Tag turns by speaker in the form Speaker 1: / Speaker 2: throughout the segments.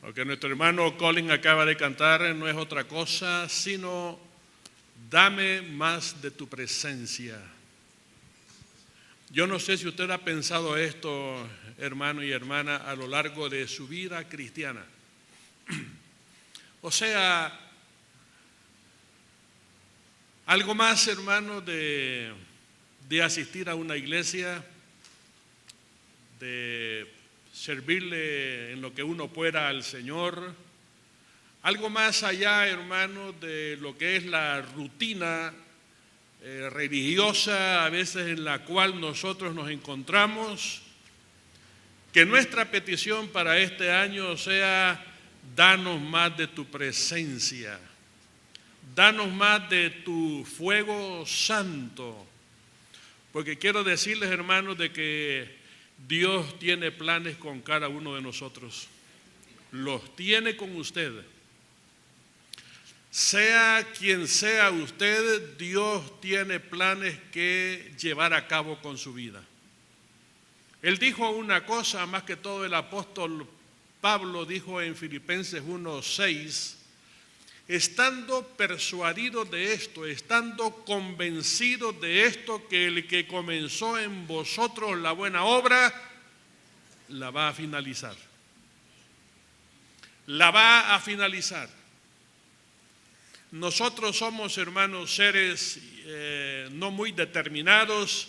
Speaker 1: Lo que nuestro hermano Colin acaba de cantar no es otra cosa sino dame más de tu presencia. Yo no sé si usted ha pensado esto, hermano y hermana, a lo largo de su vida cristiana. O sea, algo más, hermano, de asistir a una iglesia, de servirle en lo que uno pueda al Señor, algo más allá, hermano, de lo que es la rutina religiosa, a veces en la cual nosotros nos encontramos, que nuestra petición para este año sea: danos más de tu presencia, danos más de tu fuego santo, porque quiero decirles, hermanos, de que Dios tiene planes con cada uno de nosotros, los tiene con usted. Sea quien sea usted, Dios tiene planes que llevar a cabo con su vida. Él dijo una cosa, más que todo el apóstol Pablo dijo en Filipenses 1:6, estando persuadido de esto, estando convencido de esto, que el que comenzó en vosotros la buena obra, la va a finalizar. La va a finalizar. Nosotros somos, hermanos, seres no muy determinados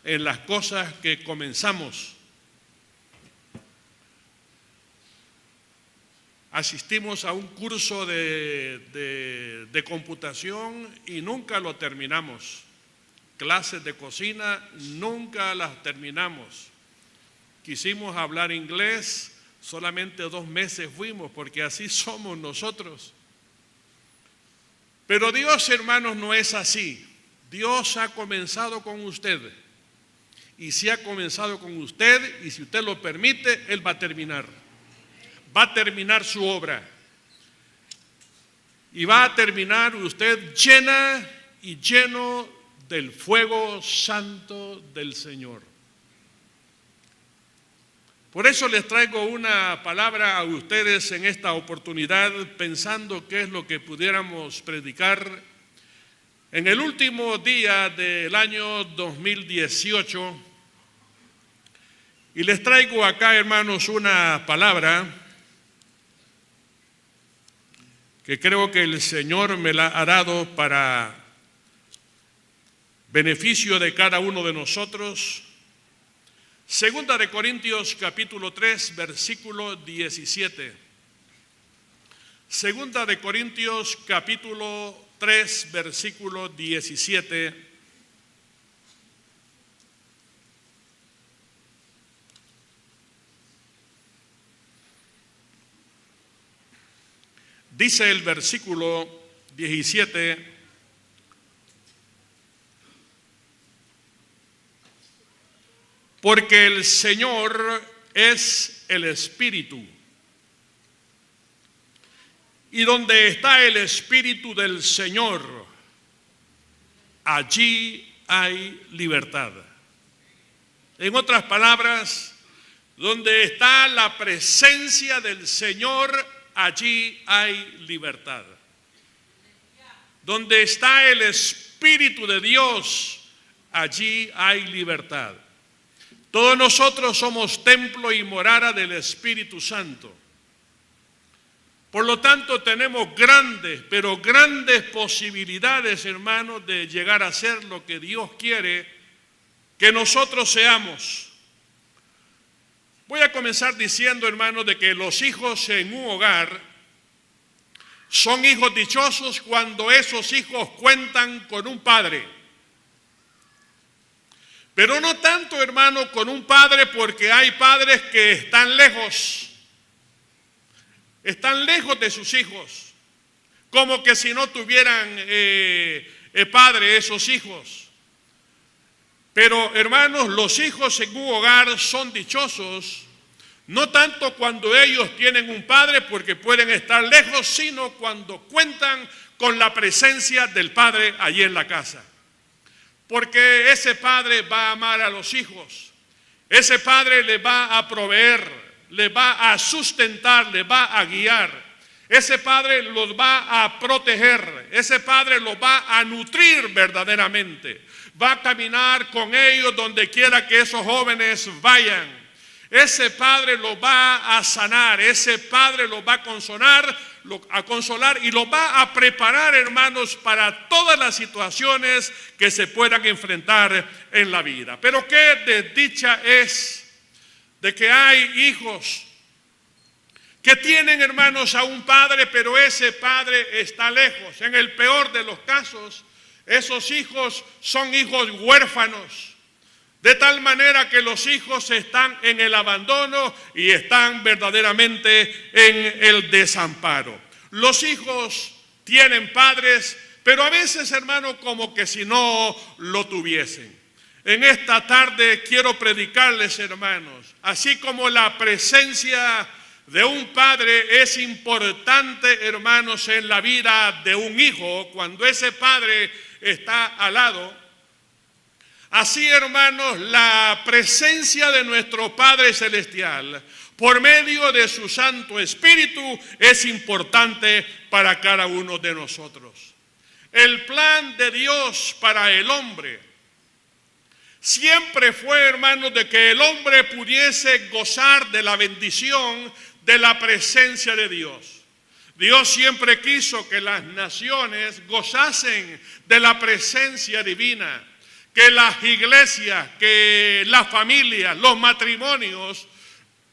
Speaker 1: en las cosas que comenzamos. Asistimos a un curso de computación y nunca lo terminamos. Clases de cocina, nunca las terminamos. Quisimos hablar inglés, solamente 2 meses fuimos, porque así somos nosotros. Pero Dios, hermanos, no es así. Dios ha comenzado con usted. Y si ha comenzado con usted, y si usted lo permite, Él va a terminar. Va a terminar su obra. Y va a terminar usted llena y lleno del fuego santo del Señor. Por eso les traigo una palabra a ustedes en esta oportunidad, pensando qué es lo que pudiéramos predicar en el último día del año 2018. Y les traigo acá, hermanos, una palabra que creo que el Señor me la ha dado para beneficio de cada uno de nosotros. Segunda de Corintios capítulo 3, versículo 17. Segunda de Corintios capítulo 3, versículo 17. Dice el versículo 17: porque el Señor es el Espíritu, y donde está el Espíritu del Señor, allí hay libertad. En otras palabras, donde está la presencia del Señor, allí hay libertad. Donde está el Espíritu de Dios, allí hay libertad. Todos nosotros somos templo y morada del Espíritu Santo. Por lo tanto, tenemos grandes, pero grandes posibilidades, hermanos, de llegar a ser lo que Dios quiere que nosotros seamos. Voy a comenzar diciendo, hermanos, de que los hijos en un hogar son hijos dichosos cuando esos hijos cuentan con un padre. Pero no tanto, hermano, con un padre, porque hay padres que están lejos de sus hijos, como que si no tuvieran padre esos hijos. Pero, hermanos, los hijos en un hogar son dichosos, no tanto cuando ellos tienen un padre, porque pueden estar lejos, sino cuando cuentan con la presencia del padre allí en la casa. Porque ese padre va a amar a los hijos, ese padre les va a proveer, les va a sustentar, les va a guiar. Ese padre los va a proteger, ese padre los va a nutrir verdaderamente. Va a caminar con ellos donde quiera que esos jóvenes vayan. Ese padre los va a sanar, ese padre los va a consolar y los va a preparar, hermanos, para todas las situaciones que se puedan enfrentar en la vida. Pero qué desdicha es de que hay hijos que tienen, hermanos, a un padre, pero ese padre está lejos. En el peor de los casos, esos hijos son hijos huérfanos. De tal manera que los hijos están en el abandono y están verdaderamente en el desamparo. Los hijos tienen padres, pero a veces, hermano, como que si no lo tuviesen. En esta tarde quiero predicarles, hermanos, así como la presencia de un padre es importante, hermanos, en la vida de un hijo, cuando ese padre está al lado. Así, hermanos, la presencia de nuestro Padre Celestial, por medio de su Santo Espíritu, es importante para cada uno de nosotros. El plan de Dios para el hombre siempre fue, hermanos, de que el hombre pudiese gozar de la bendición de la presencia de Dios. Dios siempre quiso que las naciones gozasen de la presencia divina, que las iglesias, que las familias, los matrimonios,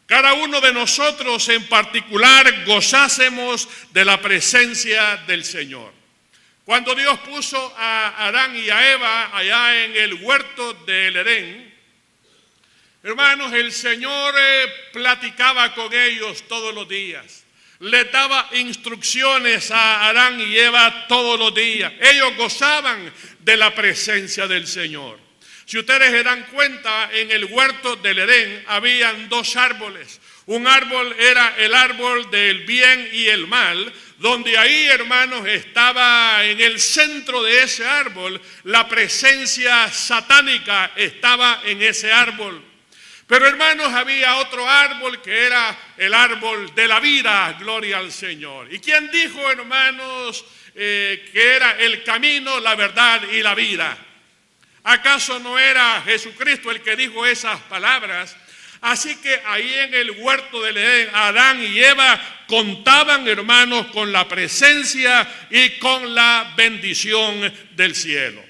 Speaker 1: cada uno de nosotros en particular gozásemos de la presencia del Señor. Cuando Dios puso a Adán y a Eva allá en el huerto del Edén, hermanos, el Señor platicaba con ellos todos los días. Les daba instrucciones a Adán y Eva todos los días. Ellos gozaban de la presencia del Señor. Si ustedes se dan cuenta, en el huerto del Edén habían dos árboles. Un árbol era el árbol del bien y el mal, donde ahí, hermanos, estaba en el centro de ese árbol, la presencia satánica estaba en ese árbol. Pero, hermanos, había otro árbol que era el árbol de la vida, gloria al Señor. ¿Y quién dijo, hermanos, que era el camino, la verdad y la vida? ¿Acaso no era Jesucristo el que dijo esas palabras? Así que ahí en el huerto del Edén, Adán y Eva contaban, hermanos, con la presencia y con la bendición del cielo.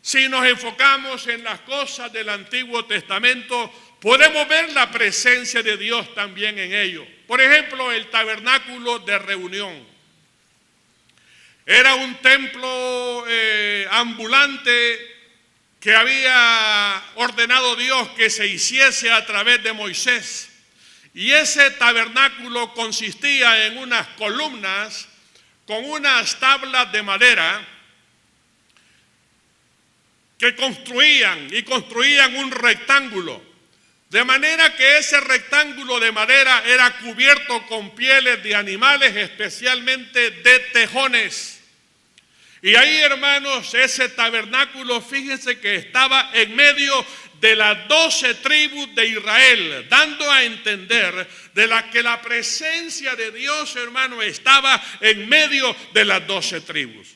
Speaker 1: Si nos enfocamos en las cosas del Antiguo Testamento, podemos ver la presencia de Dios también en ello. Por ejemplo, el tabernáculo de reunión. Era un templo ambulante que había ordenado Dios que se hiciese a través de Moisés. Y ese tabernáculo consistía en unas columnas con unas tablas de madera que construían un rectángulo. De manera que ese rectángulo de madera era cubierto con pieles de animales, especialmente de tejones. Y ahí, hermanos, ese tabernáculo, fíjense que estaba en medio de las 12 tribus de Israel, dando a entender que la presencia de Dios, hermano, estaba en medio de las 12 tribus.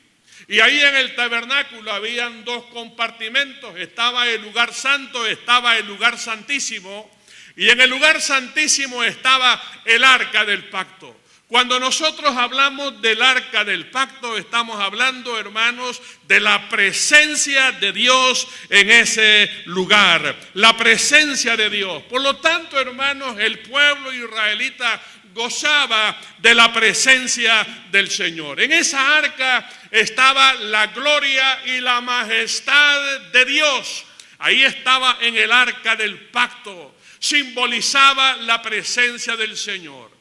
Speaker 1: Y ahí en el tabernáculo habían dos compartimentos, estaba el lugar santo, estaba el lugar santísimo, y en el lugar santísimo estaba el arca del pacto. Cuando nosotros hablamos del arca del pacto, estamos hablando, hermanos, de la presencia de Dios en ese lugar, la presencia de Dios. Por lo tanto, hermanos, el pueblo israelita gozaba de la presencia del Señor. En esa arca estaba la gloria y la majestad de Dios. Ahí estaba en el arca del pacto, simbolizaba la presencia del Señor.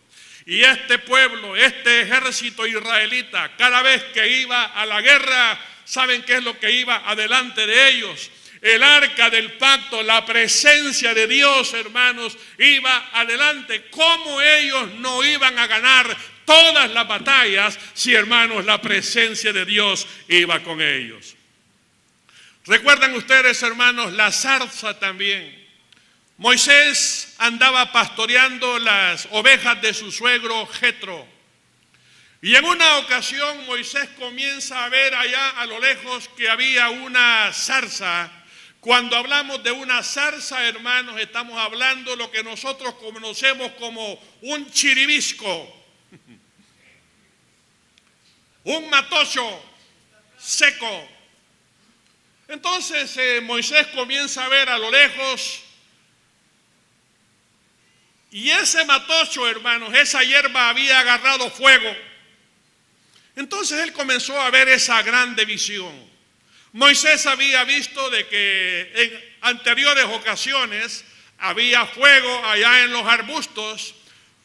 Speaker 1: Y este pueblo, este ejército israelita, cada vez que iba a la guerra, ¿saben qué es lo que iba adelante de ellos? El arca del pacto, la presencia de Dios, hermanos, iba adelante. ¿Cómo ellos no iban a ganar todas las batallas si, hermanos, la presencia de Dios iba con ellos? ¿Recuerdan ustedes, hermanos, la zarza también? Moisés andaba pastoreando las ovejas de su suegro Jetro. Y en una ocasión Moisés comienza a ver allá a lo lejos que había una zarza. Cuando hablamos de una zarza, hermanos, estamos hablando de lo que nosotros conocemos como un chiribisco, un matocho seco. Entonces Moisés comienza a ver a lo lejos, y ese matocho, hermanos, esa hierba había agarrado fuego. Entonces él comenzó a ver esa grande visión. Moisés había visto de que en anteriores ocasiones había fuego allá en los arbustos,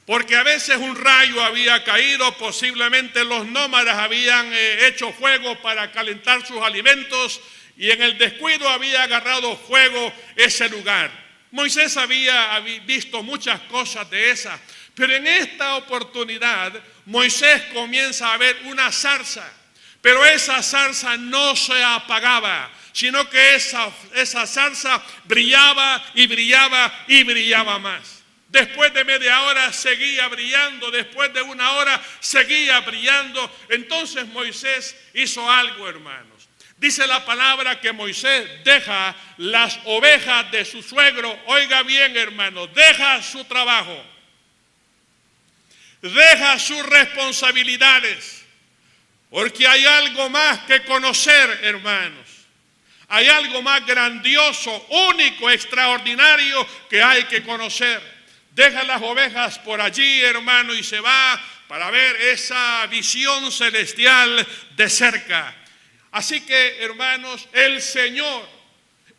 Speaker 1: porque a veces un rayo había caído, posiblemente los nómadas habían hecho fuego para calentar sus alimentos y en el descuido había agarrado fuego ese lugar. Moisés había visto muchas cosas de esas, pero en esta oportunidad Moisés comienza a ver una zarza. Pero esa zarza no se apagaba, sino que esa zarza brillaba y brillaba y brillaba más. Después de media hora seguía brillando, después de una hora seguía brillando. Entonces Moisés hizo algo, hermanos. Dice la palabra que Moisés deja las ovejas de su suegro. Oiga bien, hermanos, deja su trabajo, deja sus responsabilidades. Porque hay algo más que conocer, hermanos. Hay algo más grandioso, único, extraordinario que hay que conocer. Deja las ovejas por allí, hermano, y se va para ver esa visión celestial de cerca. Así que, hermanos, el Señor,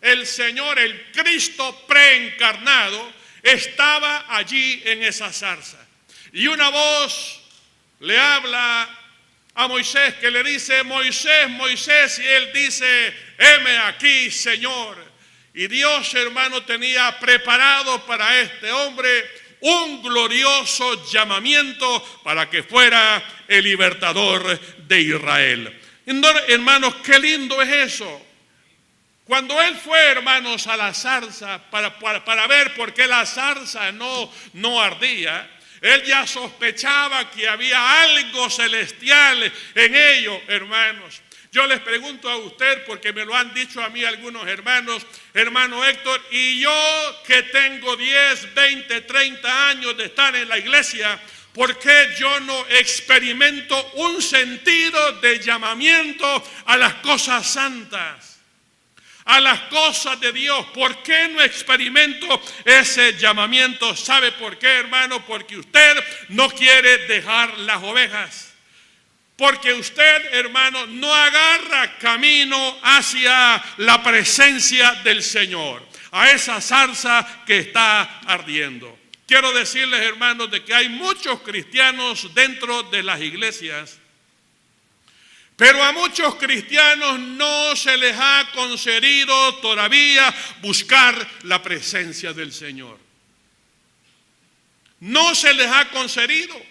Speaker 1: el Cristo preencarnado, estaba allí en esa zarza. Y una voz le habla a Moisés, que le dice: Moisés, Moisés, y él dice: heme aquí, Señor. Y Dios, hermano, tenía preparado para este hombre un glorioso llamamiento para que fuera el libertador de Israel. Hermanos, qué lindo es eso. Cuando él fue, hermanos, a la zarza para ver por qué la zarza no ardía, él ya sospechaba que había algo celestial en ello, hermanos. Yo les pregunto a usted, porque me lo han dicho a mí algunos hermanos, hermano Héctor, y yo que tengo 10, 20, 30 años de estar en la iglesia, ¿por qué yo no experimento un sentido de llamamiento a las cosas santas? A las cosas de Dios. ¿Por qué no experimento ese llamamiento? ¿Sabe por qué, hermano? Porque usted no quiere dejar las ovejas. Porque usted, hermano, no agarra camino hacia la presencia del Señor, a esa zarza que está ardiendo. Quiero decirles, hermanos, de que hay muchos cristianos dentro de las iglesias, pero a muchos cristianos no se les ha concedido todavía buscar la presencia del Señor. No se les ha concedido.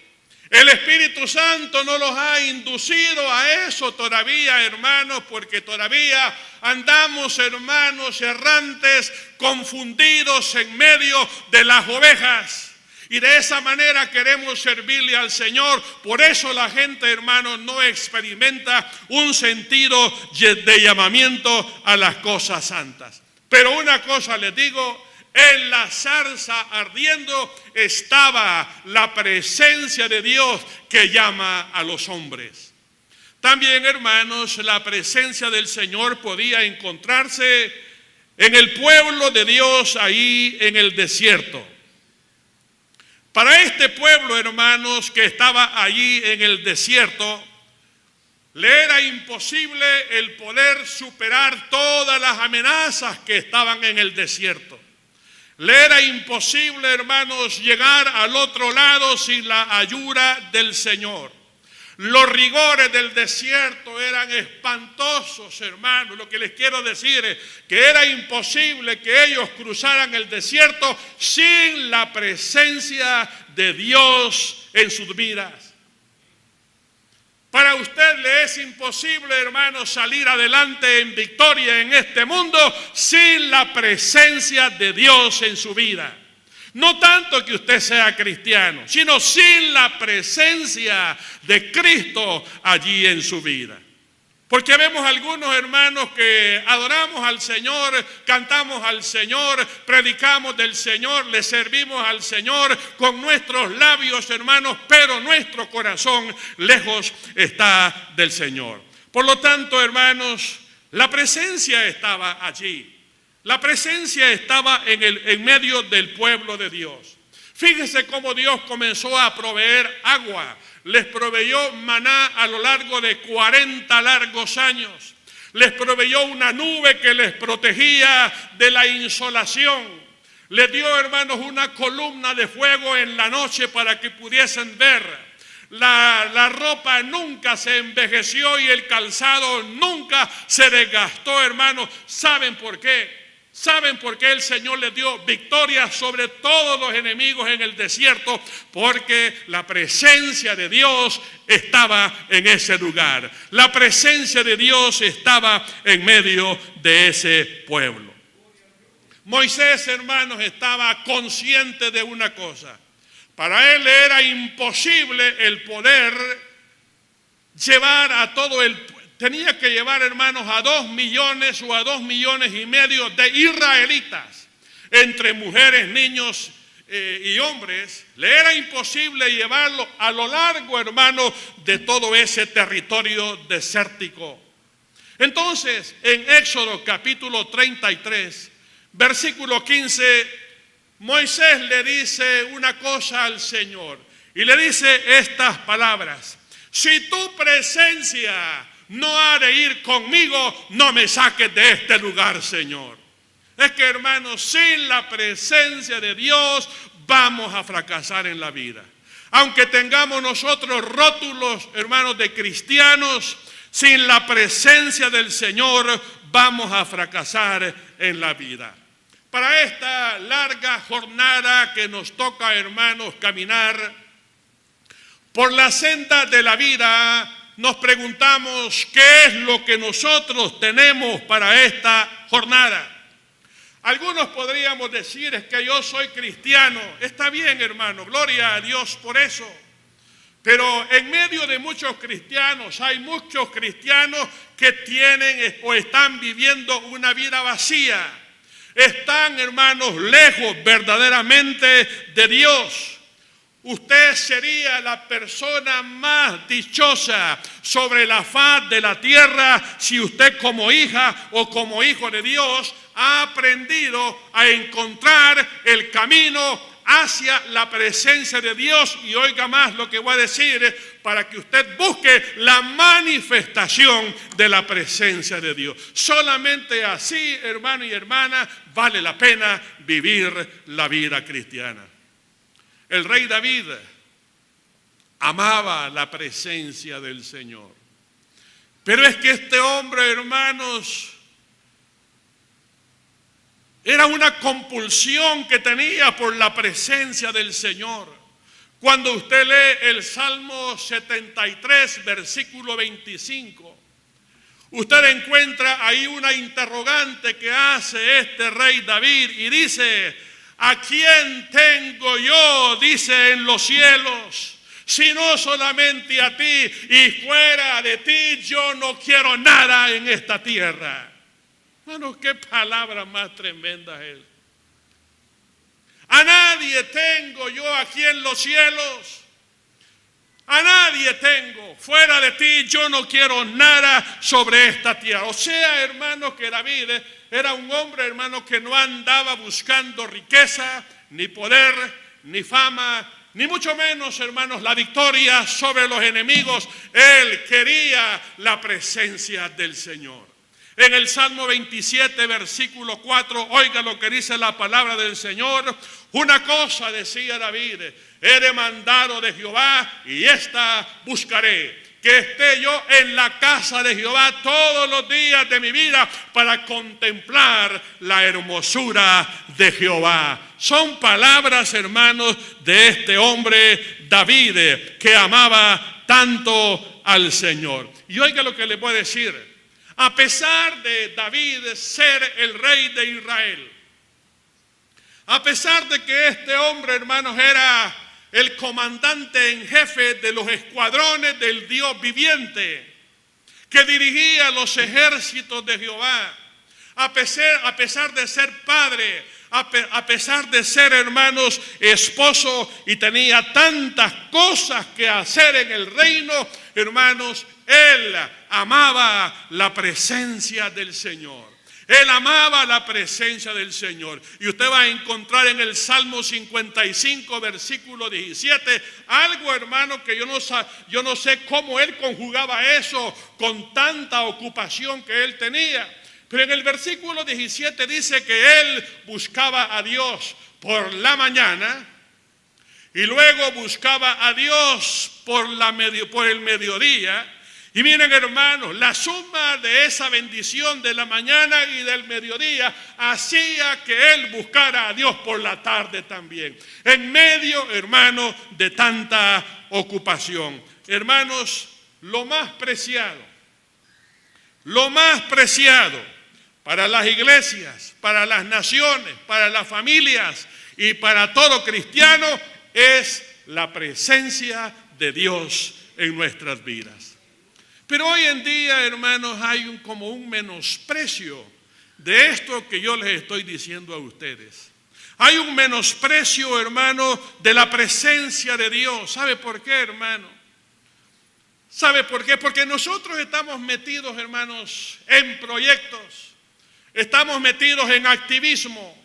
Speaker 1: El Espíritu Santo no los ha inducido a eso todavía, hermanos, porque todavía andamos, hermanos, errantes, confundidos en medio de las ovejas. Y de esa manera queremos servirle al Señor. Por eso la gente, hermanos, no experimenta un sentido de llamamiento a las cosas santas. Pero una cosa les digo, en la zarza ardiendo estaba la presencia de Dios que llama a los hombres. También, hermanos, la presencia del Señor podía encontrarse en el pueblo de Dios ahí en el desierto. Para este pueblo, hermanos, que estaba allí en el desierto, le era imposible el poder superar todas las amenazas que estaban en el desierto. Le era imposible, hermanos, llegar al otro lado sin la ayuda del Señor. Los rigores del desierto eran espantosos, hermanos. Lo que les quiero decir es que era imposible que ellos cruzaran el desierto sin la presencia de Dios en sus vidas. Para usted le es imposible, hermano, salir adelante en victoria en este mundo sin la presencia de Dios en su vida. No tanto que usted sea cristiano, sino sin la presencia de Cristo allí en su vida. Porque vemos algunos hermanos que adoramos al Señor, cantamos al Señor, predicamos del Señor, le servimos al Señor con nuestros labios, hermanos, pero nuestro corazón lejos está del Señor. Por lo tanto, hermanos, la presencia estaba allí. La presencia estaba en medio del pueblo de Dios. Fíjese cómo Dios comenzó a proveer agua. Les proveyó maná a lo largo de 40 largos años. Les proveyó una nube que les protegía de la insolación. Les dio, hermanos, una columna de fuego en la noche para que pudiesen ver. La ropa nunca se envejeció y el calzado nunca se desgastó, hermanos. ¿Saben por qué? ¿Saben por qué el Señor les dio victoria sobre todos los enemigos en el desierto? Porque la presencia de Dios estaba en ese lugar. La presencia de Dios estaba en medio de ese pueblo. Moisés, hermanos, estaba consciente de una cosa. Para él era imposible el poder llevar a todo el pueblo. Tenía que llevar, hermanos, a 2 millones o a 2,5 millones de israelitas, entre mujeres, niños y hombres. Le era imposible llevarlo a lo largo, hermanos, de todo ese territorio desértico. Entonces, en Éxodo capítulo 33, versículo 15, Moisés le dice una cosa al Señor y le dice estas palabras: si tu presencia no ha de ir conmigo, no me saques de este lugar, Señor. Es que, hermanos, sin la presencia de Dios vamos a fracasar en la vida. Aunque tengamos nosotros rótulos, hermanos, de cristianos, sin la presencia del Señor vamos a fracasar en la vida. Para esta larga jornada que nos toca, hermanos, caminar por la senda de la vida, nos preguntamos qué es lo que nosotros tenemos para esta jornada. Algunos podríamos decir: es que yo soy cristiano. Está bien, hermano, gloria a Dios por eso. Pero en medio de muchos cristianos, hay muchos cristianos que tienen o están viviendo una vida vacía. Están, hermanos, lejos verdaderamente de Dios. Usted sería la persona más dichosa sobre la faz de la tierra si usted, como hija o como hijo de Dios, ha aprendido a encontrar el camino hacia la presencia de Dios. Y oiga más lo que voy a decir, para que usted busque la manifestación de la presencia de Dios. Solamente así, hermano y hermana, vale la pena vivir la vida cristiana. El rey David amaba la presencia del Señor. Pero es que este hombre, hermanos, era una compulsión que tenía por la presencia del Señor. Cuando usted lee el Salmo 73, versículo 25, usted encuentra ahí una interrogante que hace este rey David y dice: ¿a quién tengo yo, dice, en los cielos, sino solamente a ti? Y fuera de ti yo no quiero nada en esta tierra. Hermano, qué palabra más tremenda es. A nadie tengo yo aquí en los cielos. A nadie tengo. Fuera de ti yo no quiero nada sobre esta tierra. O sea, hermano, que David era un hombre, hermano, que no andaba buscando riqueza, ni poder, ni fama, ni mucho menos, hermanos, la victoria sobre los enemigos. Él quería la presencia del Señor. En el Salmo 27, versículo 4, oiga lo que dice la palabra del Señor. Una cosa decía David: he demandado de Jehová y esta buscaré, que esté yo en la casa de Jehová todos los días de mi vida para contemplar la hermosura de Jehová. Son palabras, hermanos, de este hombre David, que amaba tanto al Señor. Y oiga lo que le voy a decir. A pesar de David ser el rey de Israel, a pesar de que este hombre, hermanos, era el comandante en jefe de los escuadrones del Dios viviente, que dirigía los ejércitos de Jehová, a pesar de ser padre, a pesar de ser, hermanos, esposo, y tenía tantas cosas que hacer en el reino, hermanos, él amaba la presencia del Señor. Él amaba la presencia del Señor. Y usted va a encontrar en el Salmo 55, versículo 17, algo, hermano, que yo no sé cómo él conjugaba eso con tanta ocupación que él tenía. Pero en el versículo 17 dice que él buscaba a Dios por la mañana y luego buscaba a Dios por el mediodía. Y miren, hermanos, la suma de esa bendición de la mañana y del mediodía hacía que él buscara a Dios por la tarde también. En medio, hermanos, de tanta ocupación. Hermanos, lo más preciado para las iglesias, para las naciones, para las familias y para todo cristiano es la presencia de Dios en nuestras vidas. Pero hoy en día, hermanos, hay como un menosprecio de esto que yo les estoy diciendo a ustedes. Hay un menosprecio, hermano, de la presencia de Dios. ¿Sabe por qué, hermano? ¿Sabe por qué? Porque nosotros estamos metidos, hermanos, en proyectos. Estamos metidos en activismo.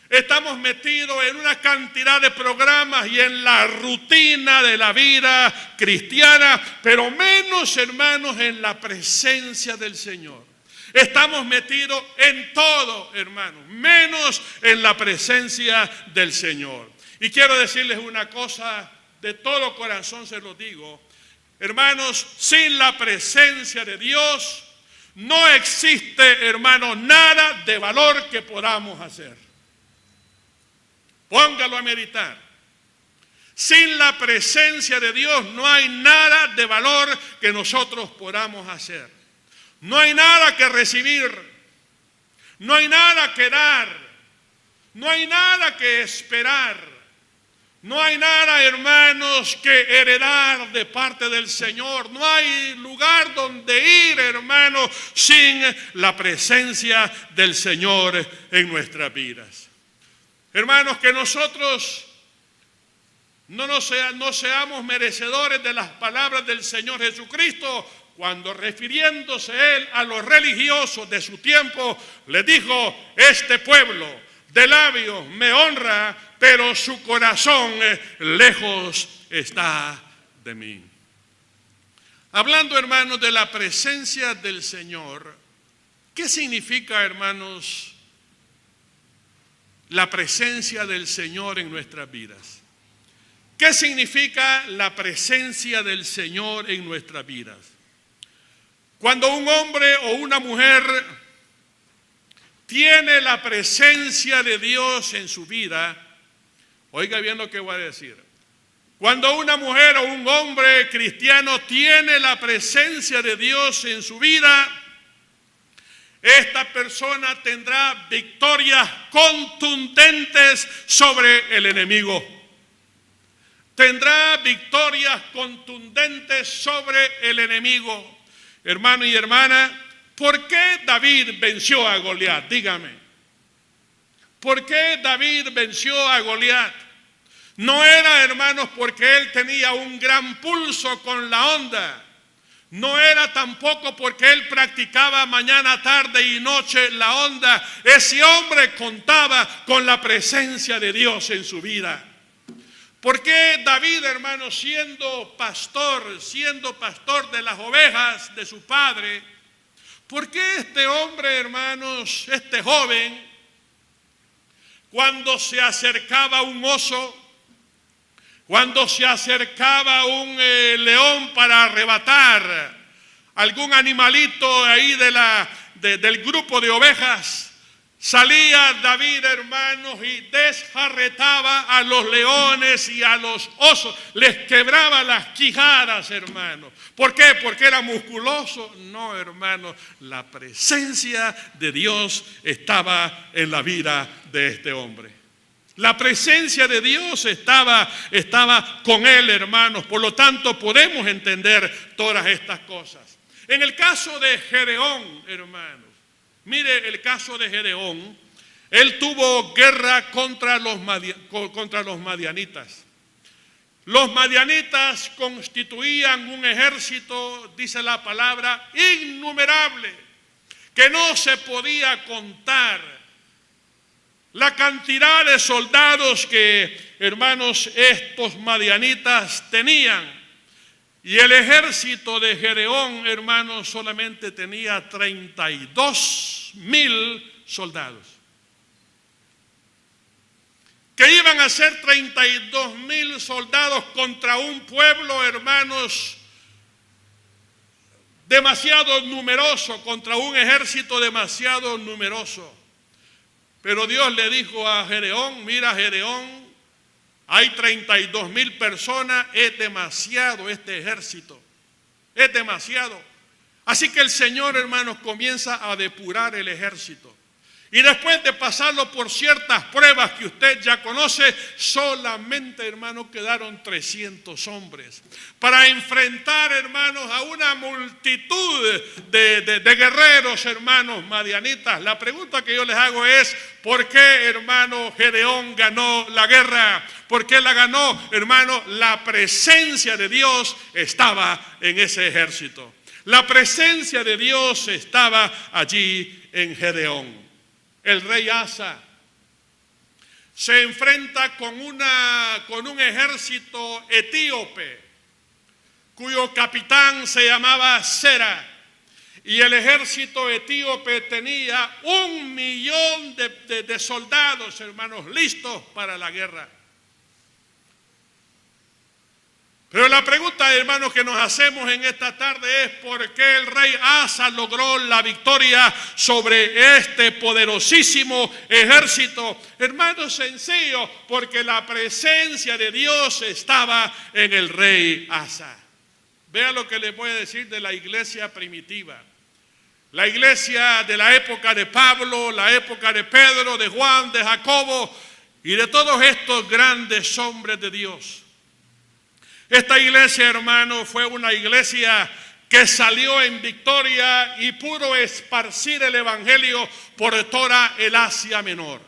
Speaker 1: Estamos metidos en una cantidad de programas y en la rutina de la vida cristiana, pero menos, hermanos, en la presencia del Señor. Estamos metidos en todo, hermanos, menos en la presencia del Señor. Y quiero decirles una cosa, de todo corazón se lo digo, hermanos, sin la presencia de Dios no existe, hermanos, nada de valor que podamos hacer. Póngalo a meditar. Sin la presencia de Dios no hay nada de valor que nosotros podamos hacer. No hay nada que recibir. No hay nada que dar. No hay nada que esperar. No hay nada, hermanos, que heredar de parte del Señor. No hay lugar donde ir, hermanos, sin la presencia del Señor en nuestras vidas. Hermanos, que nosotros no seamos merecedores de las palabras del Señor Jesucristo, cuando refiriéndose Él a los religiosos de su tiempo, les dijo: este pueblo de labios me honra, pero su corazón lejos está de mí. Hablando, hermanos, de la presencia del Señor, ¿qué significa, hermanos, la presencia del Señor en nuestras vidas? ¿Qué significa la presencia del Señor en nuestras vidas? Cuando un hombre o una mujer tiene la presencia de Dios en su vida, oiga bien lo que voy a decir. Cuando una mujer o un hombre cristiano tiene la presencia de Dios en su vida, esta persona tendrá victorias contundentes sobre el enemigo. Tendrá victorias contundentes sobre el enemigo. Hermano y hermana, ¿por qué David venció a Goliat? Dígame. ¿Por qué David venció a Goliat? No era, hermanos, porque él tenía un gran pulso con la onda. No era tampoco porque él practicaba mañana, tarde y noche la onda. Ese hombre contaba con la presencia de Dios en su vida. ¿Por qué David, hermano, siendo pastor de las ovejas de su padre, por qué este hombre, hermanos, este joven, cuando se acercaba un oso, Cuando se acercaba un león para arrebatar algún animalito ahí del grupo de ovejas, salía David, hermanos, y desjarretaba a los leones y a los osos. Les quebraba las quijadas, hermanos. ¿Por qué? ¿Porque era musculoso? No, hermanos. La presencia de Dios estaba en la vida de este hombre. La presencia de Dios estaba con él, hermanos. Por lo tanto, podemos entender todas estas cosas. En el caso de Gedeón, hermanos, mire el caso de Gedeón. Él tuvo guerra contra los madianitas. Los madianitas constituían un ejército, dice la palabra, innumerable, que no se podía contar. La cantidad de soldados que, hermanos, estos madianitas tenían. Y el ejército de Gedeón, hermanos, solamente tenía 32,000 soldados. Que iban a ser 32,000 soldados contra un pueblo, hermanos, demasiado numeroso, contra un ejército demasiado numeroso. Pero Dios le dijo a Gedeón: mira, Gedeón, hay 32,000 personas, es demasiado este ejército, es demasiado. Así que el Señor, hermanos, comienza a depurar el ejército. Y después de pasarlo por ciertas pruebas que usted ya conoce, solamente, hermanos, quedaron 300 hombres para enfrentar, hermanos, a una multitud de guerreros, hermanos, madianitas. La pregunta que yo les hago es: ¿por qué, hermano, Gedeón ganó la guerra? ¿Por qué la ganó, hermano? La presencia de Dios estaba en ese ejército. La presencia de Dios estaba allí en Gedeón. El rey Asa se enfrenta con un ejército etíope, cuyo capitán se llamaba Sera, y el ejército etíope tenía 1,000,000 de soldados, hermanos, listos para la guerra. Pero la pregunta, hermanos, que nos hacemos en esta tarde es: ¿por qué el rey Asa logró la victoria sobre este poderosísimo ejército? Hermanos, sencillo, porque la presencia de Dios estaba en el rey Asa. Vea lo que les voy a decir de la iglesia primitiva. La iglesia de la época de Pablo, la época de Pedro, de Juan, de Jacobo y de todos estos grandes hombres de Dios. Esta iglesia, hermano, fue una iglesia que salió en victoria y pudo esparcir el evangelio por toda el Asia Menor.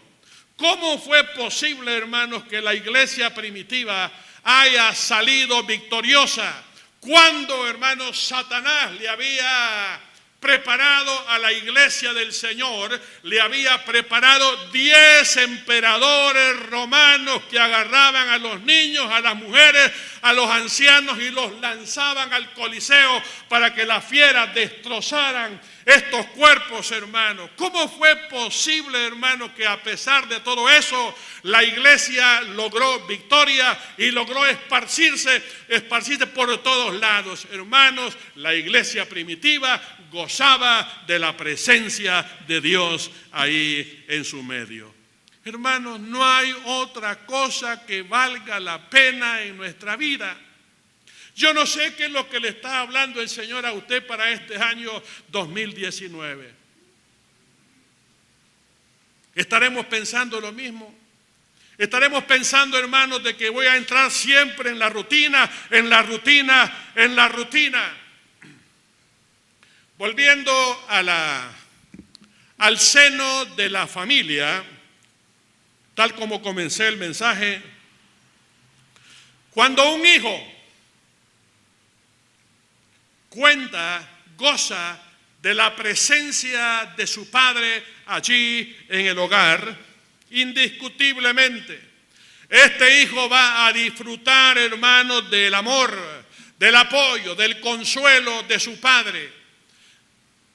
Speaker 1: ¿Cómo fue posible, hermanos, que la iglesia primitiva haya salido victoriosa cuando, hermanos, Satanás le había preparado a la iglesia del Señor, le había preparado 10 emperadores romanos que agarraban a los niños, a las mujeres, a los ancianos y los lanzaban al Coliseo para que las fieras destrozaran estos cuerpos, hermanos? ¿Cómo fue posible, hermanos, que a pesar de todo eso la iglesia logró victoria y logró esparcirse por todos lados? Hermanos, la iglesia primitiva gozaba de la presencia de Dios ahí en su medio. Hermanos, no hay otra cosa que valga la pena en nuestra vida. Yo no sé qué es lo que le está hablando el Señor a usted para este año 2019. ¿Estaremos pensando lo mismo? Estaremos pensando, hermanos, de que voy a entrar siempre en la rutina, en la rutina, en la rutina. Volviendo al seno de la familia, tal como comencé el mensaje, cuando un hijo goza de la presencia de su padre allí en el hogar, indiscutiblemente, este hijo va a disfrutar, hermanos, del amor, del apoyo, del consuelo de su padre.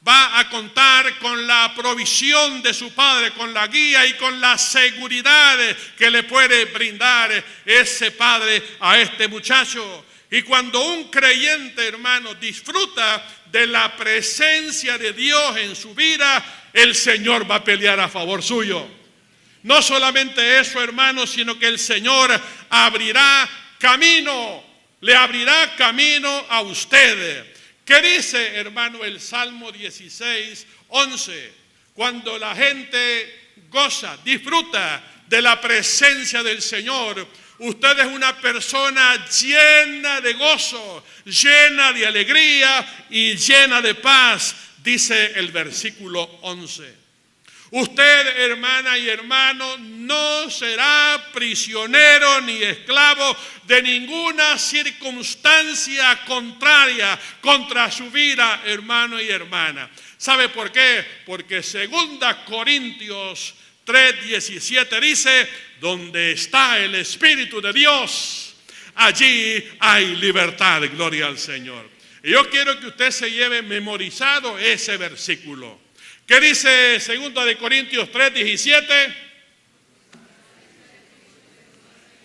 Speaker 1: va a contar con la provisión de su Padre, con la guía y con la seguridad que le puede brindar ese Padre a este muchacho. Y cuando un creyente, hermano, disfruta de la presencia de Dios en su vida, el Señor va a pelear a favor suyo. No solamente eso, hermano, sino que el Señor abrirá camino, le abrirá camino a usted. ¿Qué dice, hermano, el Salmo 16, 11? Cuando la gente goza, disfruta de la presencia del Señor, usted es una persona llena de gozo, llena de alegría y llena de paz, dice el versículo 11. Usted, hermana y hermano, no será prisionero ni esclavo de ninguna circunstancia contraria contra su vida, hermano y hermana. ¿Sabe por qué? Porque 2 Corintios 3:17 dice: donde está el Espíritu de Dios, allí hay libertad. Gloria al Señor. Y yo quiero que usted se lleve memorizado ese versículo. ¿Qué dice 2 Corintios 3:17?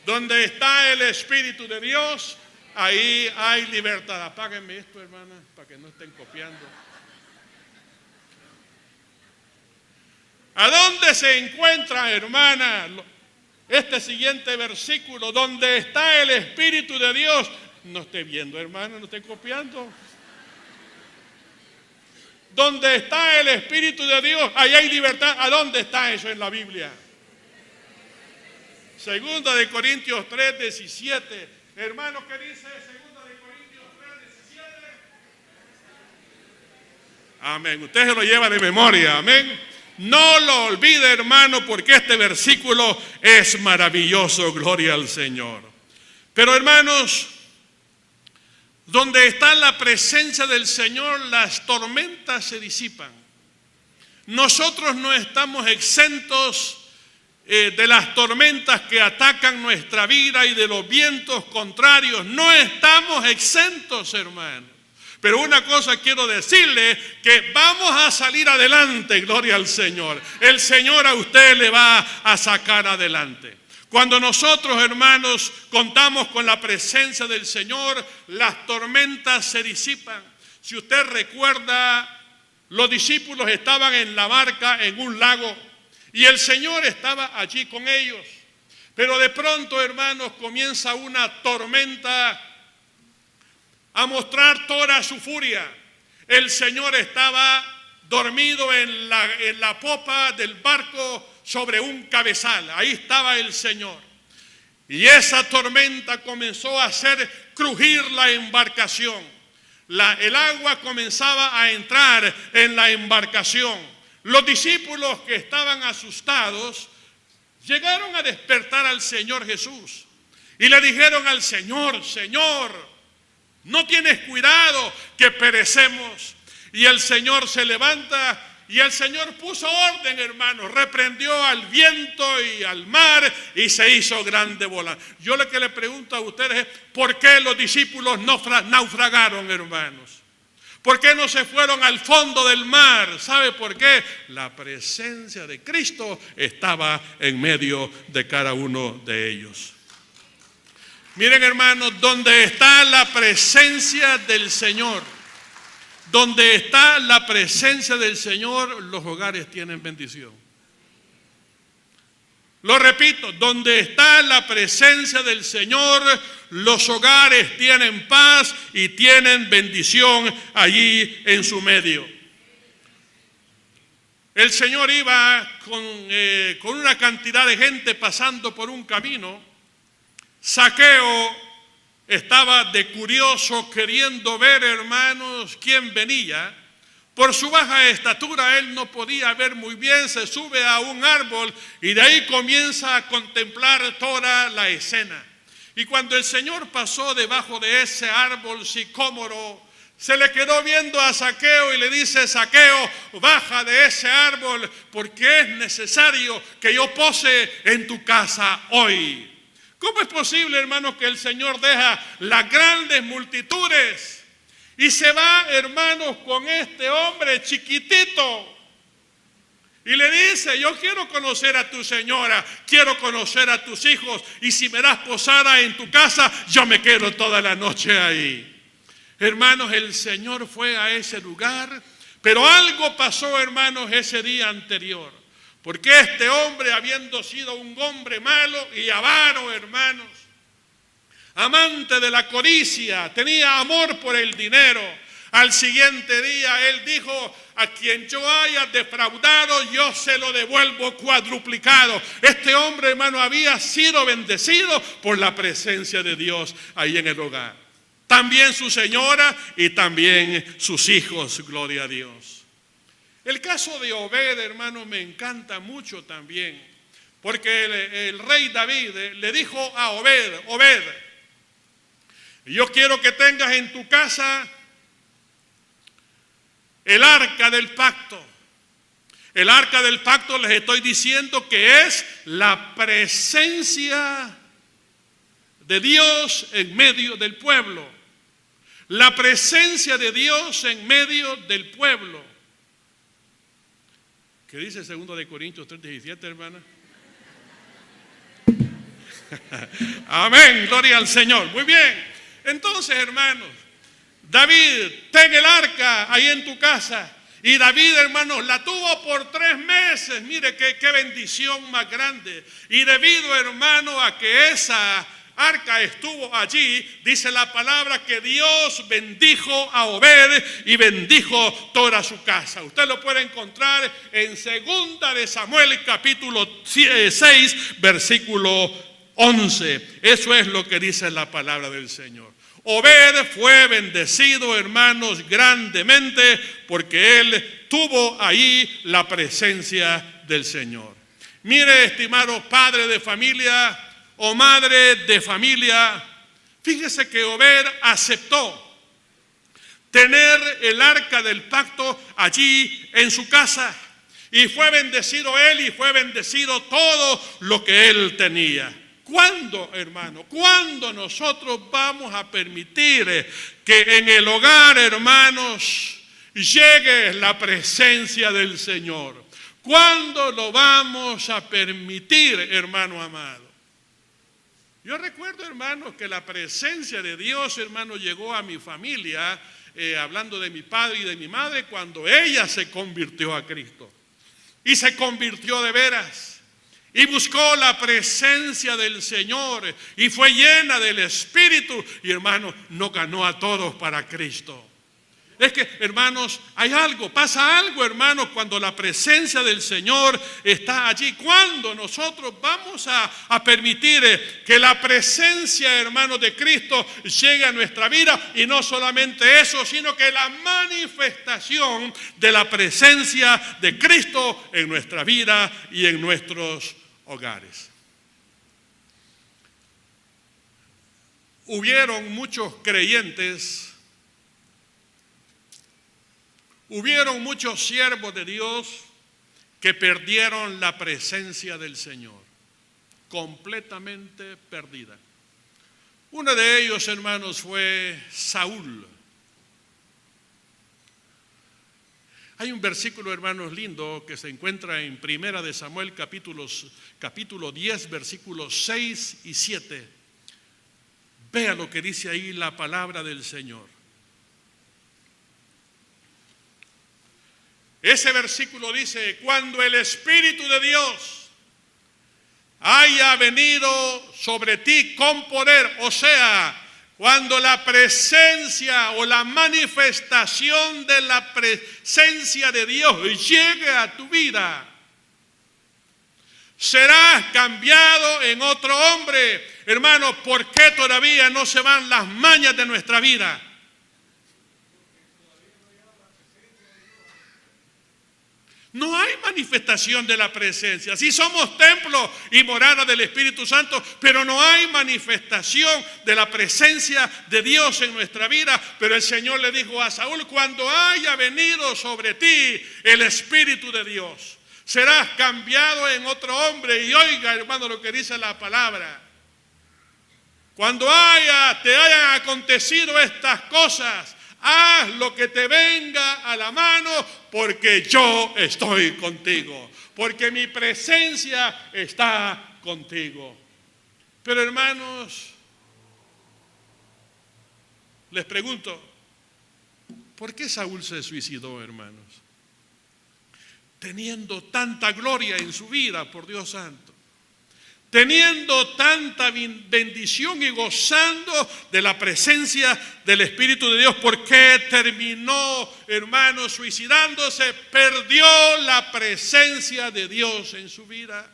Speaker 1: Donde está el Espíritu de Dios, ahí hay libertad. Apáguenme esto, hermana, para que no estén copiando. ¿A dónde se encuentra, hermana, este siguiente versículo? Donde está el Espíritu de Dios. No esté viendo, hermana, no esté copiando. Donde está el Espíritu de Dios, ahí hay libertad. ¿A dónde está eso en la Biblia? 2 Corintios 3:17. Hermano, ¿qué dice 2 Corintios 3:17? Amén. Usted se lo lleva de memoria. Amén. No lo olvide, hermano, porque este versículo es maravilloso. Gloria al Señor. Pero, hermanos, donde está la presencia del Señor, las tormentas se disipan. Nosotros no estamos exentos de las tormentas que atacan nuestra vida y de los vientos contrarios. No estamos exentos, hermano. Pero una cosa quiero decirle, que vamos a salir adelante, gloria al Señor. El Señor a usted le va a sacar adelante. Cuando nosotros, hermanos, contamos con la presencia del Señor, las tormentas se disipan. Si usted recuerda, los discípulos estaban en la barca en un lago y el Señor estaba allí con ellos. Pero de pronto, hermanos, comienza una tormenta a mostrar toda su furia. El Señor estaba dormido en la popa del barco sobre un cabezal. Ahí estaba el Señor. Y esa tormenta comenzó a hacer crujir la embarcación. El agua comenzaba a entrar en la embarcación. Los discípulos, que estaban asustados, llegaron a despertar al Señor Jesús. Y le dijeron al Señor: Señor, ¿no tienes cuidado que perecemos? Y el Señor se levanta y el Señor puso orden, hermano. Reprendió al viento y al mar y se hizo grande bonanza. Yo lo que le pregunto a ustedes es: ¿por qué los discípulos naufragaron, hermanos? ¿Por qué no se fueron al fondo del mar? ¿Sabe por qué? La presencia de Cristo estaba en medio de cada uno de ellos. Miren, hermanos, donde está la presencia del Señor, donde está la presencia del Señor, los hogares tienen bendición. Lo repito, donde está la presencia del Señor, los hogares tienen paz y tienen bendición allí en su medio. El Señor iba con una cantidad de gente pasando por un camino. Zaqueo estaba de curioso, queriendo ver, hermanos, quién venía. Por su baja estatura él no podía ver muy bien. Se sube a un árbol y de ahí comienza a contemplar toda la escena. Y cuando el Señor pasó debajo de ese árbol sicómoro, se le quedó viendo a Zaqueo y le dice: Zaqueo, baja de ese árbol, porque es necesario que yo pose en tu casa hoy. ¿Cómo es posible, hermanos, que el Señor deja las grandes multitudes Y se va, hermanos, con este hombre chiquitito. Y le dice, yo quiero conocer a tu señora, quiero conocer a tus hijos, y si me das posada en tu casa, yo me quedo toda la noche ahí. Hermanos, el Señor fue a ese lugar, pero algo pasó, hermanos, ese día anterior. Porque este hombre, habiendo sido un hombre malo y avaro, hermanos, amante de la codicia, tenía amor por el dinero. Al siguiente día él dijo, a quien yo haya defraudado, yo se lo devuelvo cuadruplicado. Este hombre, hermano, había sido bendecido por la presencia de Dios ahí en el hogar. También su señora y también sus hijos, gloria a Dios. El caso de Obed, hermano, me encanta mucho también. Porque el rey David le dijo a Obed, Obed, yo quiero que tengas en tu casa el arca del pacto. El arca del pacto, les estoy diciendo que es la presencia de Dios en medio del pueblo. La presencia de Dios en medio del pueblo. ¿Qué dice 2 de Corintios 3:17, hermana? Amén, gloria al Señor. Muy bien. Entonces, hermanos, David, ten el arca ahí en tu casa. Y David, hermanos, la tuvo por 3 meses. Mire qué bendición más grande. Y debido, hermano, a que esa arca estuvo allí, dice la palabra que Dios bendijo a Obed y bendijo toda su casa. Usted lo puede encontrar en 2 de Samuel, capítulo 6, versículo 11. Eso es lo que dice la palabra del Señor. Obed fue bendecido, hermanos, grandemente, porque él tuvo ahí la presencia del Señor. Mire, estimado padre de familia o madre de familia, fíjese que Obed aceptó tener el arca del pacto allí en su casa. Y fue bendecido él y fue bendecido todo lo que él tenía. ¿Cuándo, hermano? ¿Cuándo nosotros vamos a permitir que en el hogar, hermanos, llegue la presencia del Señor? ¿Cuándo lo vamos a permitir, hermano amado? Yo recuerdo, hermanos, que la presencia de Dios, hermano, llegó a mi familia, hablando de mi padre y de mi madre, cuando ella se convirtió a Cristo. Y se convirtió de veras. Y buscó la presencia del Señor y fue llena del Espíritu. Y hermanos, no ganó a todos para Cristo. Es que, hermanos, hay algo, pasa algo, hermanos, cuando la presencia del Señor está allí. Cuando nosotros vamos a permitir que la presencia, hermanos, de Cristo llegue a nuestra vida. Y no solamente eso, sino que la manifestación de la presencia de Cristo en nuestra vida y en nuestros hogares. Hubieron muchos creyentes. Hubieron muchos siervos de Dios que perdieron la presencia del Señor, completamente perdida. Uno de ellos, hermanos, fue Saúl. Hay un versículo, hermanos, lindo que se encuentra en 1 de Samuel, capítulo 10, versículos 6 y 7. Vea lo que dice ahí la palabra del Señor. Ese versículo dice, cuando el Espíritu de Dios haya venido sobre ti con poder, o sea, cuando la presencia o la manifestación de la presencia de Dios llegue a tu vida, serás cambiado en otro hombre. Hermano, ¿por qué todavía no se van las mañas de nuestra vida? No hay manifestación de la presencia. Sí somos templo y morada del Espíritu Santo, pero no hay manifestación de la presencia de Dios en nuestra vida. Pero el Señor le dijo a Saúl, cuando haya venido sobre ti el Espíritu de Dios, serás cambiado en otro hombre. Y oiga, hermano, lo que dice la palabra. Cuando te hayan acontecido estas cosas, haz lo que te venga a la mano, porque yo estoy contigo, porque mi presencia está contigo. Pero hermanos, les pregunto, ¿por qué Saúl se suicidó, hermanos? Teniendo tanta gloria en su vida, por Dios santo. Teniendo tanta bendición y gozando de la presencia del Espíritu de Dios. ¿Por qué terminó, hermanos, suicidándose? Perdió la presencia de Dios en su vida.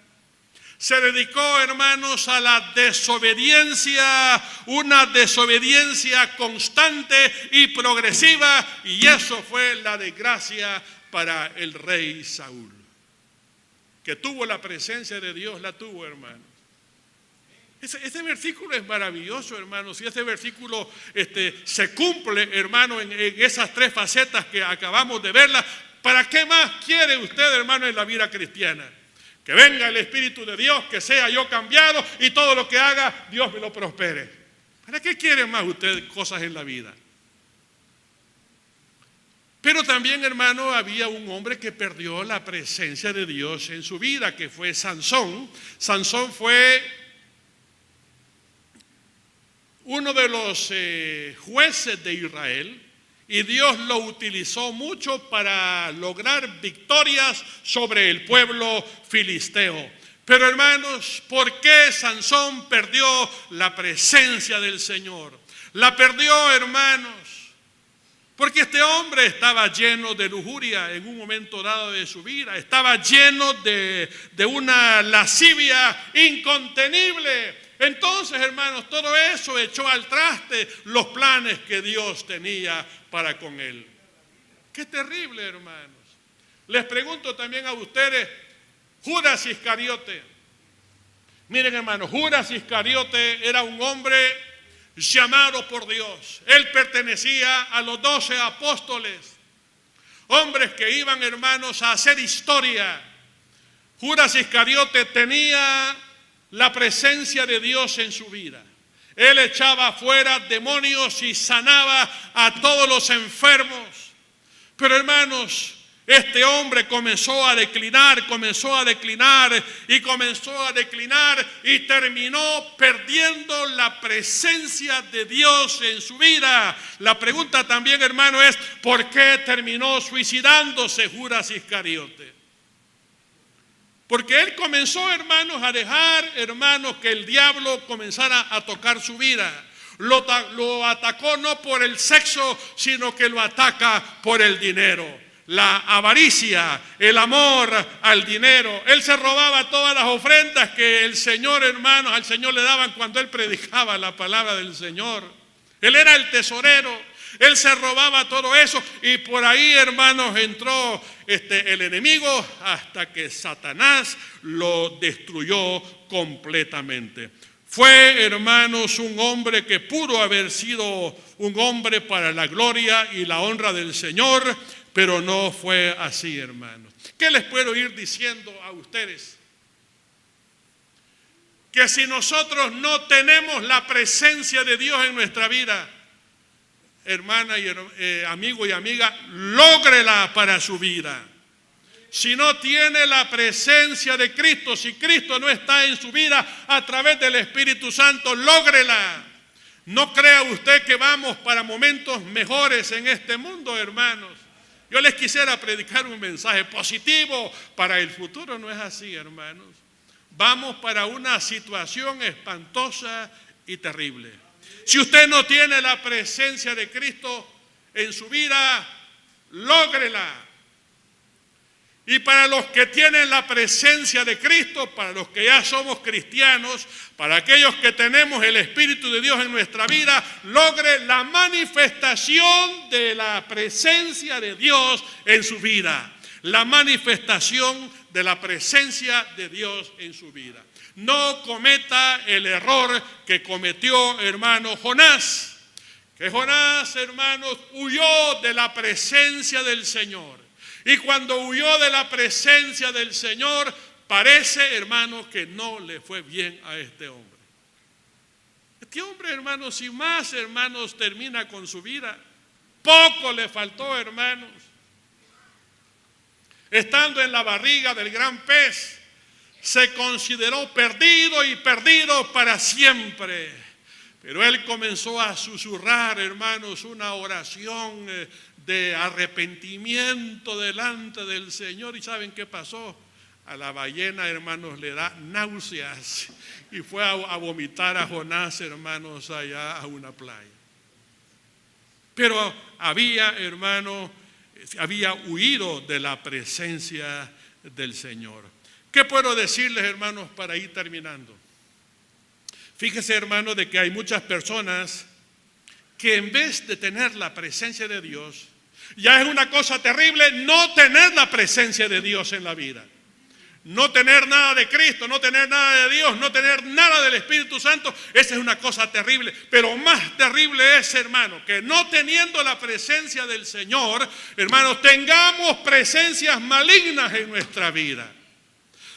Speaker 1: Se dedicó, hermanos, a la desobediencia, una desobediencia constante y progresiva, y eso fue la desgracia para el rey Saúl. Que tuvo la presencia de Dios, la tuvo, hermanos. Este versículo es maravilloso, hermanos, y este versículo se cumple, hermano, en esas tres facetas que acabamos de verlas. ¿Para qué más quiere usted, hermano, en la vida cristiana? Que venga el Espíritu de Dios, que sea yo cambiado y todo lo que haga, Dios me lo prospere. ¿Para qué quiere más usted cosas en la vida? Pero también, hermano, había un hombre que perdió la presencia de Dios en su vida, que fue Sansón. Sansón fue uno de los jueces de Israel, y Dios lo utilizó mucho para lograr victorias sobre el pueblo filisteo. Pero hermanos, ¿por qué Sansón perdió la presencia del Señor? La perdió, hermanos, porque este hombre estaba lleno de lujuria en un momento dado de su vida. Estaba lleno de una lascivia incontenible. Entonces, hermanos, todo eso echó al traste los planes que Dios tenía para con él. Qué terrible, hermanos. Les pregunto también a ustedes, Judas Iscariote. Miren, hermanos, Judas Iscariote era un hombre llamado por Dios. Él pertenecía a los 12 apóstoles, hombres que iban, hermanos, a hacer historia. Judas Iscariote tenía la presencia de Dios en su vida. Él echaba fuera demonios y sanaba a todos los enfermos. Pero, hermanos, este hombre comenzó a declinar y terminó perdiendo la presencia de Dios en su vida. La pregunta también, hermano, es ¿por qué terminó suicidándose Judas Iscariote? Porque él comenzó, hermanos, a dejar, hermanos, que el diablo comenzara a tocar su vida. Lo atacó no por el sexo, sino que lo ataca por el dinero. La avaricia, el amor al dinero. Él se robaba todas las ofrendas que el Señor, hermanos, al Señor le daban cuando él predicaba la palabra del Señor. Él era el tesorero. Él se robaba todo eso y por ahí, hermanos, entró el enemigo hasta que Satanás lo destruyó completamente. Fue, hermanos, un hombre que pudo haber sido un hombre para la gloria y la honra del Señor, pero no fue así, hermanos. ¿Qué les puedo ir diciendo a ustedes? Que si nosotros no tenemos la presencia de Dios en nuestra vida, hermana y amigo y amiga, lógrela para su vida. Si no tiene la presencia de Cristo, si Cristo no está en su vida a través del Espíritu Santo, lógrela. No crea usted que vamos para momentos mejores en este mundo, hermanos. Yo les quisiera predicar un mensaje positivo para el futuro, no es así, hermanos. Vamos para una situación espantosa y terrible. Si usted no tiene la presencia de Cristo en su vida, lógrela. Y para los que tienen la presencia de Cristo, para los que ya somos cristianos, para aquellos que tenemos el Espíritu de Dios en nuestra vida, logre la manifestación de la presencia de Dios en su vida. La manifestación de la presencia de Dios en su vida. No cometa el error que cometió, hermano, Jonás. Que Jonás, hermanos, huyó de la presencia del Señor. Y cuando huyó de la presencia del Señor, parece, hermanos, que no le fue bien a este hombre. Este hombre, hermanos, y más, hermanos, termina con su vida. Poco le faltó, hermanos. Estando en la barriga del gran pez, se consideró perdido y perdido para siempre. Pero él comenzó a susurrar, hermanos, una oración de arrepentimiento delante del Señor. ¿Y saben qué pasó? A la ballena, hermanos, le da náuseas y fue a vomitar a Jonás, hermanos, allá a una playa. Pero había, hermano, había huido de la presencia del Señor. ¿Qué puedo decirles, hermanos, para ir terminando? Fíjese, hermano, de que hay muchas personas que en vez de tener la presencia de Dios, ya es una cosa terrible no tener la presencia de Dios en la vida. No tener nada de Cristo, no tener nada de Dios, no tener nada del Espíritu Santo, esa es una cosa terrible. Pero más terrible es, hermano, que no teniendo la presencia del Señor, hermanos, tengamos presencias malignas en nuestra vida.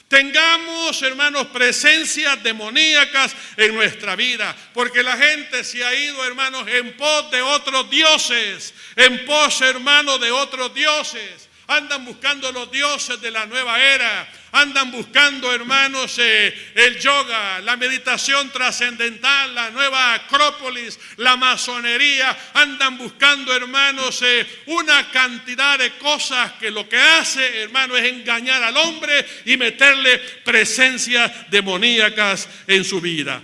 Speaker 1: Tengamos, hermanos, presencias demoníacas en nuestra vida, porque la gente se ha ido, hermanos, en pos de otros dioses, en pos, hermanos, de otros dioses. Andan buscando los dioses de la nueva era, andan buscando, hermanos, el yoga, la meditación trascendental, la nueva acrópolis, la masonería. Andan buscando, hermanos, una cantidad de cosas que lo que hace, hermano, es engañar al hombre y meterle presencias demoníacas en su vida.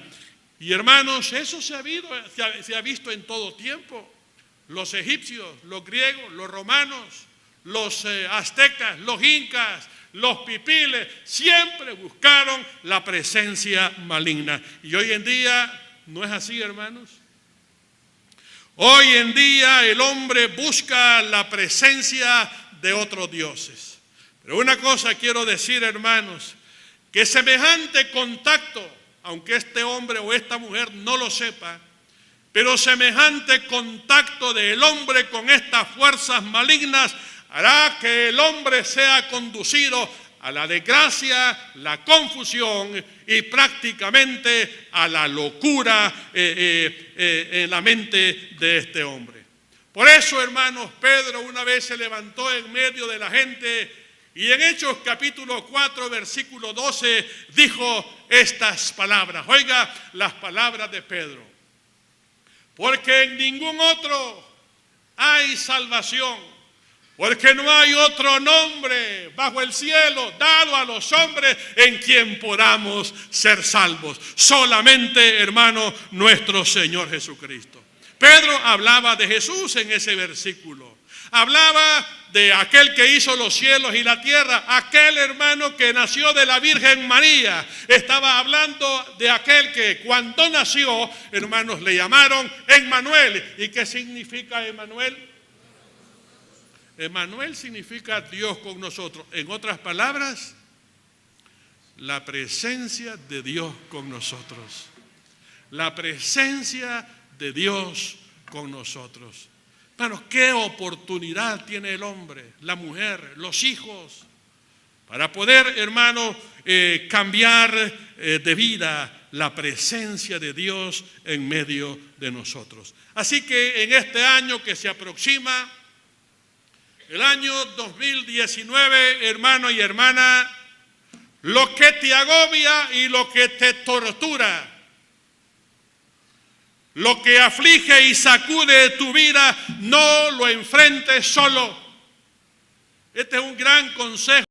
Speaker 1: Y, hermanos, eso se ha visto en todo tiempo. Los egipcios, los griegos, los romanos, los aztecas, los incas, los pipiles, siempre buscaron la presencia maligna. Y hoy en día no es así, hermanos. Hoy en día el hombre busca la presencia de otros dioses. Pero una cosa quiero decir, hermanos, que semejante contacto, aunque este hombre o esta mujer no lo sepa, pero semejante contacto del hombre con estas fuerzas malignas hará que el hombre sea conducido a la desgracia, la confusión y prácticamente a la locura en la mente de este hombre. Por eso, hermanos, Pedro una vez se levantó en medio de la gente y en Hechos capítulo 4, versículo 12, dijo estas palabras. Oiga las palabras de Pedro. Porque en ningún otro hay salvación. Porque no hay otro nombre bajo el cielo dado a los hombres en quien podamos ser salvos. Solamente, hermano, nuestro Señor Jesucristo. Pedro hablaba de Jesús en ese versículo. Hablaba de aquel que hizo los cielos y la tierra, aquel, hermano, que nació de la Virgen María. Estaba hablando de aquel que cuando nació, hermanos, le llamaron Emmanuel. ¿Y qué significa Emmanuel? Emmanuel significa Dios con nosotros. En otras palabras, la presencia de Dios con nosotros. La presencia de Dios con nosotros. Hermanos, qué oportunidad tiene el hombre, la mujer, los hijos, para poder, hermano, cambiar de vida la presencia de Dios en medio de nosotros. Así que en este año que se aproxima, el año 2019, hermano y hermana, lo que te agobia y lo que te tortura, lo que aflige y sacude tu vida, no lo enfrentes solo. Este es un gran consejo